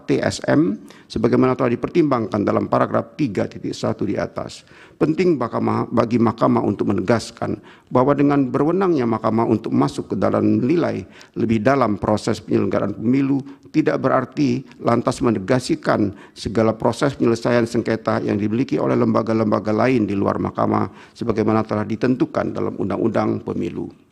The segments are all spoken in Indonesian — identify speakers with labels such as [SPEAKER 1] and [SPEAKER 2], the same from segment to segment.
[SPEAKER 1] TSM sebagaimana telah dipertimbangkan dalam paragraf 3.1 di atas. Penting bagi Mahkamah untuk menegaskan bahwa dengan berwenangnya Mahkamah untuk masuk ke dalam nilai lebih dalam proses penyelenggaraan pemilu tidak berarti lantas menegasikan segala proses penyelesaian sengketa yang dimiliki oleh lembaga-lembaga lain di luar Mahkamah sebagaimana telah ditentukan dalam Undang-Undang Pemilu.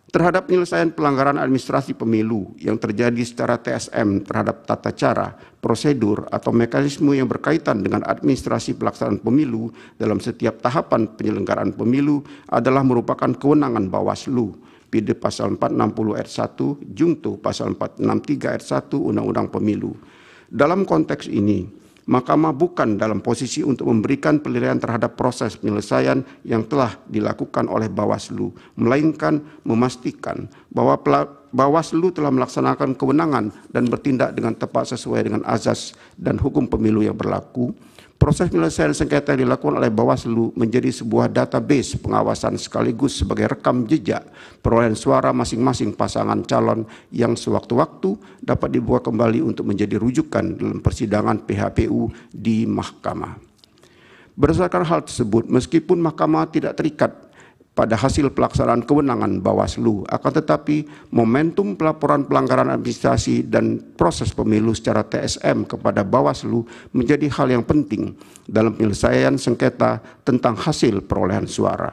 [SPEAKER 1] Terhadap penyelesaian pelanggaran administrasi pemilu yang terjadi secara TSM terhadap tata cara, prosedur, atau mekanisme yang berkaitan dengan administrasi pelaksanaan pemilu dalam setiap tahapan penyelenggaraan pemilu adalah merupakan kewenangan Bawaslu, PD pasal 460 ayat 1, Jungto pasal 463 ayat 1 Undang-Undang Pemilu. Dalam konteks ini, Mahkamah bukan dalam posisi untuk memberikan penilaian terhadap proses penyelesaian yang telah dilakukan oleh Bawaslu, melainkan memastikan bahwa Bawaslu telah melaksanakan kewenangan dan bertindak dengan tepat sesuai dengan azas dan hukum pemilu yang berlaku. Proses penyelesaian sengketa yang dilakukan oleh Bawaslu menjadi sebuah database pengawasan sekaligus sebagai rekam jejak perolehan suara masing-masing pasangan calon yang sewaktu-waktu dapat dibuka kembali untuk menjadi rujukan dalam persidangan PHPU di Mahkamah. Berdasarkan hal tersebut, meskipun Mahkamah tidak terikat pada hasil pelaksanaan kewenangan Bawaslu, akan tetapi momentum pelaporan pelanggaran administrasi dan proses pemilu secara TSM kepada Bawaslu menjadi hal yang penting dalam penyelesaian sengketa tentang hasil perolehan suara.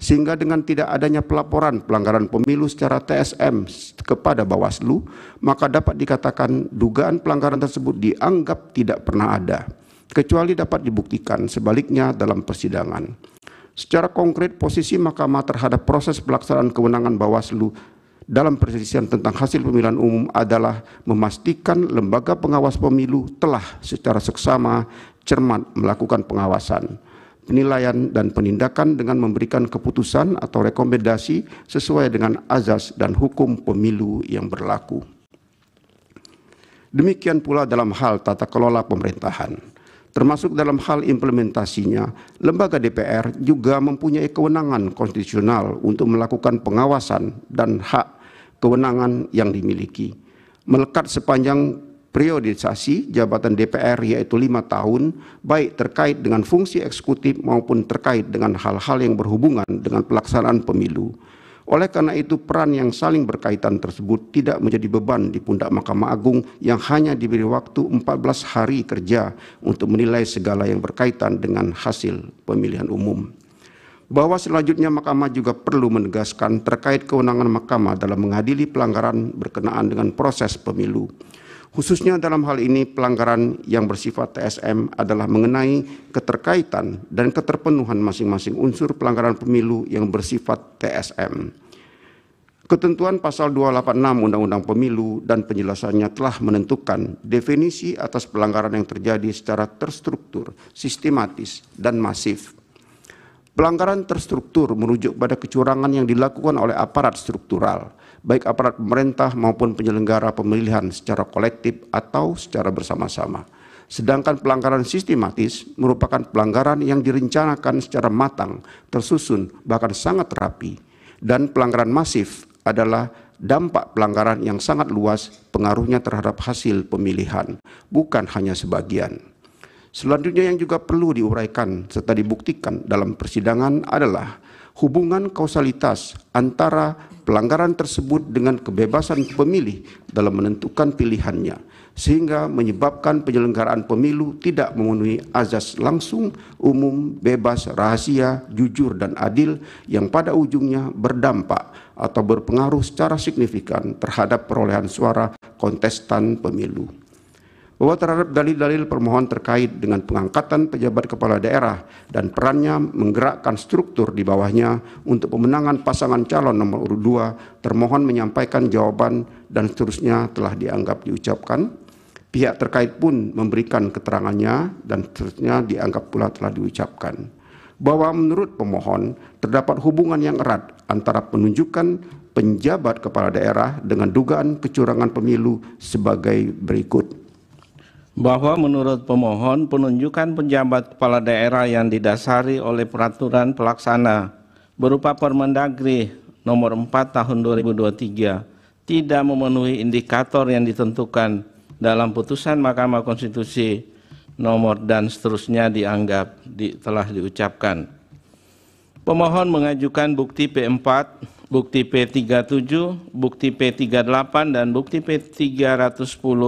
[SPEAKER 1] Sehingga dengan tidak adanya pelaporan pelanggaran pemilu secara TSM kepada Bawaslu, maka dapat dikatakan dugaan pelanggaran tersebut dianggap tidak pernah ada, kecuali dapat dibuktikan sebaliknya dalam persidangan. Secara konkret, posisi Mahkamah terhadap proses pelaksanaan kewenangan Bawaslu dalam perselisihan tentang hasil pemilihan umum adalah memastikan lembaga pengawas pemilu telah secara seksama cermat melakukan pengawasan, penilaian, dan penindakan dengan memberikan keputusan atau rekomendasi sesuai dengan azas dan hukum pemilu yang berlaku. Demikian pula dalam hal tata kelola pemerintahan. Termasuk dalam hal implementasinya, lembaga DPR juga mempunyai kewenangan konstitusional untuk melakukan pengawasan dan hak kewenangan yang dimiliki. Melekat sepanjang periodisasi jabatan DPR yaitu 5 tahun, baik terkait dengan fungsi eksekutif maupun terkait dengan hal-hal yang berhubungan dengan pelaksanaan pemilu. Oleh karena itu, peran yang saling berkaitan tersebut tidak menjadi beban di pundak Mahkamah Agung yang hanya diberi waktu 14 hari kerja untuk menilai segala yang berkaitan dengan hasil pemilihan umum. Bahwa selanjutnya Mahkamah juga perlu menegaskan terkait kewenangan Mahkamah dalam mengadili pelanggaran berkenaan dengan proses pemilu. Khususnya dalam hal ini pelanggaran yang bersifat TSM adalah mengenai keterkaitan dan keterpenuhan masing-masing unsur pelanggaran pemilu yang bersifat TSM. Ketentuan pasal 286 Undang-Undang Pemilu dan penjelasannya telah menentukan definisi atas pelanggaran yang terjadi secara terstruktur, sistematis, dan masif. Pelanggaran terstruktur merujuk pada kecurangan yang dilakukan oleh aparat struktural, baik aparat pemerintah maupun penyelenggara pemilihan secara kolektif atau secara bersama-sama. Sedangkan pelanggaran sistematis merupakan pelanggaran yang direncanakan secara matang, tersusun, bahkan sangat rapi. Dan pelanggaran masif adalah dampak pelanggaran yang sangat luas pengaruhnya terhadap hasil pemilihan, bukan hanya sebagian. Selanjutnya yang juga perlu diuraikan serta dibuktikan dalam persidangan adalah hubungan kausalitas antara pelanggaran tersebut dengan kebebasan pemilih dalam menentukan pilihannya, sehingga menyebabkan penyelenggaraan pemilu tidak memenuhi azas langsung, umum, bebas, rahasia, jujur, dan adil yang pada ujungnya berdampak atau berpengaruh secara signifikan terhadap perolehan suara kontestan pemilu. Bahwa terhadap dalil-dalil permohonan terkait dengan pengangkatan pejabat kepala daerah dan perannya menggerakkan struktur di bawahnya untuk pemenangan pasangan calon nomor urut 2, termohon menyampaikan jawaban dan seterusnya telah dianggap diucapkan. Pihak terkait pun memberikan keterangannya dan seterusnya dianggap pula telah diucapkan. Bahwa menurut pemohon terdapat hubungan yang erat antara penunjukan penjabat kepala daerah dengan dugaan kecurangan pemilu sebagai berikut.
[SPEAKER 2] Bahwa menurut pemohon penunjukan penjabat kepala daerah yang didasari oleh peraturan pelaksana berupa Permendagri nomor 4 tahun 2023 tidak memenuhi indikator yang ditentukan dalam putusan Mahkamah Konstitusi nomor dan seterusnya dianggap telah diucapkan. Pemohon mengajukan bukti P4, bukti P37, bukti P38, dan bukti P310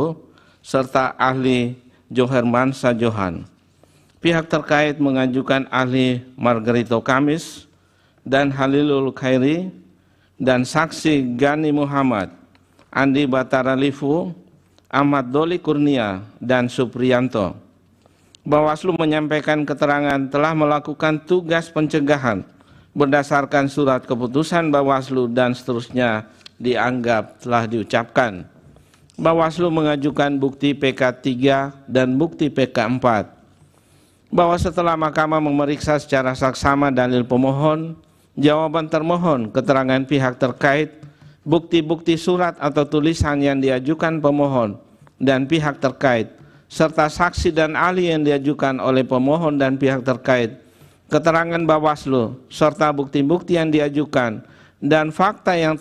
[SPEAKER 2] serta ahli Joherman Sajohan. Pihak terkait mengajukan ahli Margarito Kamis dan Halilul Khairi dan saksi Gani Muhammad, Andi Batara Lifu, Ahmad Doli Kurnia, dan Supriyanto. Bawaslu menyampaikan keterangan telah melakukan tugas pencegahan berdasarkan surat keputusan Bawaslu dan seterusnya dianggap telah diucapkan. Bawaslu mengajukan bukti PK3 dan bukti PK4. Bahwa setelah Mahkamah memeriksa secara saksama dalil pemohon, jawaban termohon, keterangan pihak terkait, bukti-bukti surat atau tulisan yang diajukan pemohon dan pihak terkait, serta saksi dan ahli yang diajukan oleh pemohon dan pihak terkait, keterangan Bawaslu, serta bukti-bukti yang diajukan, dan fakta yang